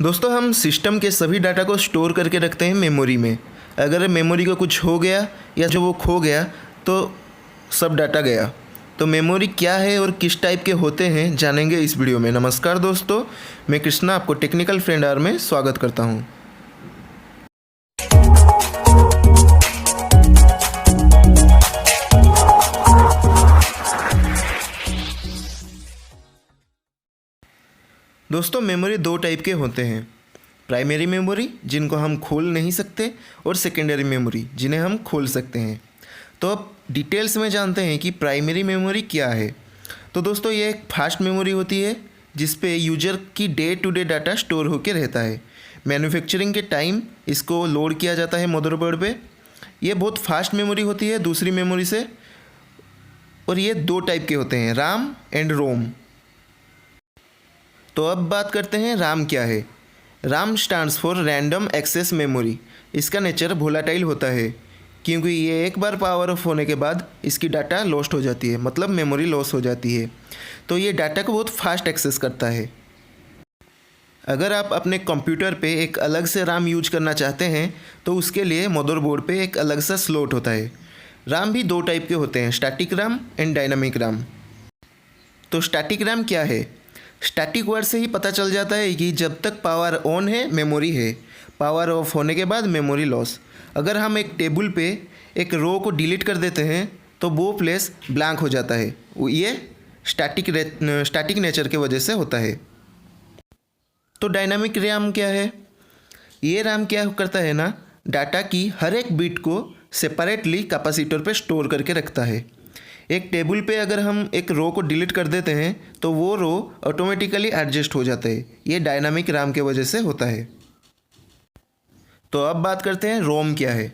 दोस्तों हम सिस्टम के सभी डाटा को स्टोर करके रखते हैं मेमोरी में। अगर मेमोरी को कुछ हो गया या जो वो खो गया तो सब डाटा गया। तो मेमोरी क्या है और किस टाइप के होते हैं जानेंगे इस वीडियो में। नमस्कार दोस्तों, मैं कृष्णा आपको टेक्निकल फ्रेंड आवर में स्वागत करता हूं। दोस्तों मेमोरी दो टाइप के होते हैं, प्राइमरी मेमोरी जिनको हम खोल नहीं सकते और सेकेंडरी मेमोरी जिन्हें हम खोल सकते हैं। तो अब डिटेल्स में जानते हैं कि प्राइमरी मेमोरी क्या है। तो दोस्तों ये एक फास्ट मेमोरी होती है जिस पे यूजर की day to day data store होकर रहता है। मैन्युफैक्चरिंग के टाइम इसको लोड किया जाता है मदरबोर्ड पे। ये बहुत फास्ट मेमोरी होती है दूसरी मेमोरी से, और ये दो टाइप के होते हैं, राम एंड रोम। तो अब बात करते हैं राम क्या है। RAM stands for random access memory. इसका नेचर वोलेटाइल होता है क्योंकि ये एक बार पावर ऑफ होने के बाद इसकी डाटा लॉस्ट हो जाती है, मतलब मेमोरी लॉस हो जाती है। तो ये डाटा को बहुत फास्ट एक्सेस करता है। अगर आप अपने कंप्यूटर पे एक अलग से राम यूज करना चाहते हैं तो उसके लिए मदरबोर्ड पे एक अलग सा स्लॉट होता है। राम भी दो टाइप के होते हैं, static Ram and dynamic Ram. तो स्टैटिक राम क्या है? स्टैटिक वर्ड से ही पता चल जाता है कि जब तक पावर ऑन है मेमोरी है, पावर ऑफ होने के बाद मेमोरी लॉस। अगर हम एक टेबल पे एक रो को डिलीट कर देते हैं तो वो प्लेस ब्लैंक हो जाता है। ये स्टैटिक नेचर के वजह से होता है। तो डायनामिक रैम क्या है? ये रैम क्या करता है ना, डाटा की हर एक बिट को सेपरेटली कैपेसिटर पे स्टोर करके रखता है। एक टेबल पे अगर हम एक रो को डिलीट कर देते हैं तो वो रो ऑटोमेटिकली एडजस्ट हो जाता है। ये डायनामिक रैम के वजह से होता है। तो अब बात करते हैं रोम क्या है।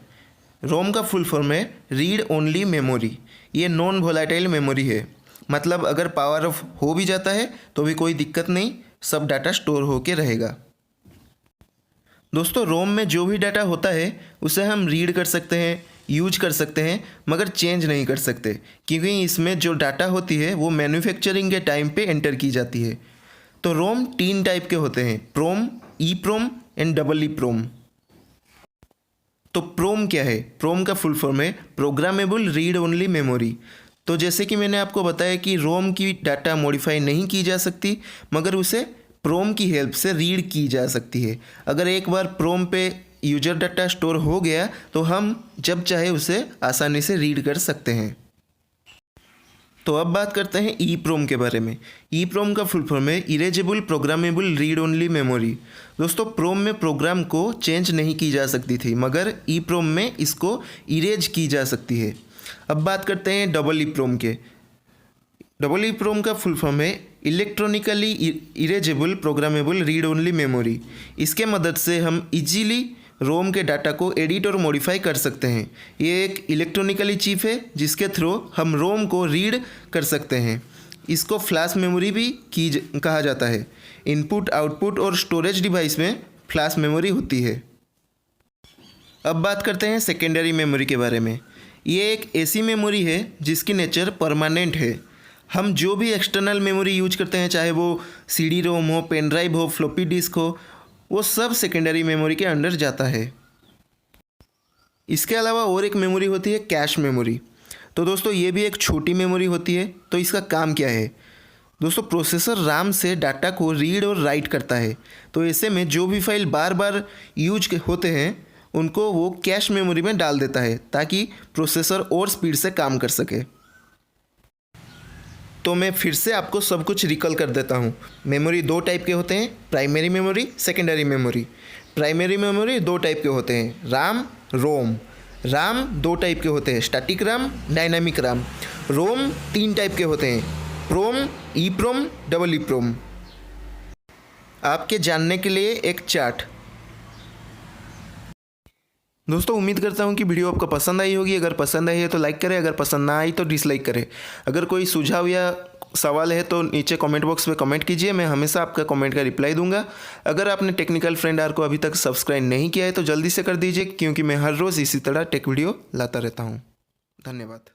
रोम का फुल फॉर्म है रीड ओनली मेमोरी। ये नॉन वोलेटाइल मेमोरी है, मतलब अगर पावर ऑफ हो भी जाता है तो भी कोई दिक्कत नहीं, सब डाटा स्टोर होके रहेगा। दोस्तों रोम में जो भी डाटा होता है उसे हम रीड कर सकते हैं, यूज कर सकते हैं, मगर चेंज नहीं कर सकते क्योंकि इसमें जो डाटा होती है वो मैन्युफैक्चरिंग के टाइम पे एंटर की जाती है। तो रोम तीन टाइप के होते हैं, प्रोम, ई प्रोम एंड डबल ई प्रोम। तो प्रोम क्या है? प्रोम का फुल फॉर्म है प्रोग्रामेबल रीड ओनली मेमोरी। तो जैसे कि मैंने आपको बताया कि रोम की डाटा मॉडिफाई नहीं की जा सकती, मगर उसे प्रोम की हेल्प से रीड की जा सकती है। अगर एक बार प्रोम पे यूजर डाटा स्टोर हो गया तो हम जब चाहे उसे आसानी से रीड कर सकते हैं। तो अब बात करते हैं ई प्रोम के बारे में। ई प्रोम का फुल फॉर्म है erasable programmable read only memory. दोस्तों प्रोम में प्रोग्राम को चेंज नहीं की जा सकती थी, मगर ई प्रोम में इसको इरेज की जा सकती है। अब बात करते हैं डबल ई प्रोम के। डबल ई प्रोम का फुल फॉर्म है electronically erasable programmable read only memory. इसके मदद से हम इजीली रोम के डाटा को एडिट और मॉडिफाई कर सकते हैं। ये एक इलेक्ट्रॉनिकली चिप है जिसके थ्रू हम रोम को रीड कर सकते हैं। इसको फ्लैश मेमोरी भी कहा जाता है। इनपुट, आउटपुट और स्टोरेज डिवाइस में फ्लैश मेमोरी होती है। अब बात करते हैं सेकेंडरी मेमोरी के बारे में। ये एक ऐसी मेमोरी है जिसकी नेचर परमानेंट है। हम जो भी एक्सटर्नल मेमोरी यूज करते हैं, चाहे वो सीडी रोम हो, पेन ड्राइव हो, फ्लॉपी डिस्क हो, वो सब सेकेंडरी मेमोरी के अंडर जाता है। इसके अलावा और एक मेमोरी होती है कैश मेमोरी। तो दोस्तों ये भी एक छोटी मेमोरी होती है। तो इसका काम क्या है? दोस्तों प्रोसेसर राम से डाटा को रीड और राइट करता है। तो ऐसे में जो भी फाइल बार बार यूज होते हैं उनको वो कैश मेमोरी में डाल देता है ताकि प्रोसेसर और स्पीड से काम कर सके। तो मैं फिर से आपको सब कुछ रिकॉल कर देता हूँ। मेमोरी दो टाइप के होते हैं, primary memory, secondary memory. Primary memory दो टाइप के होते हैं, राम, रोम। राम दो टाइप के होते हैं, स्टैटिक राम, डायनामिक राम। रोम तीन टाइप के होते हैं, प्रोम, ई प्रोम, डबल ई प्रोम। आपके जानने के लिए एक चार्ट। दोस्तों उम्मीद करता हूँ कि वीडियो आपको पसंद आई होगी। अगर पसंद आई है तो लाइक करें, अगर पसंद ना आई तो डिसलाइक करें। अगर कोई सुझाव या सवाल है तो नीचे कमेंट बॉक्स में कमेंट कीजिए, मैं हमेशा आपका कमेंट का रिप्लाई दूंगा। अगर आपने टेक्निकल फ्रेंड आवर को अभी तक सब्सक्राइब नहीं किया है तो जल्दी से कर दीजिए, क्योंकि मैं हर रोज़ इसी तरह टेक वीडियो लाता रहता हूँ। धन्यवाद।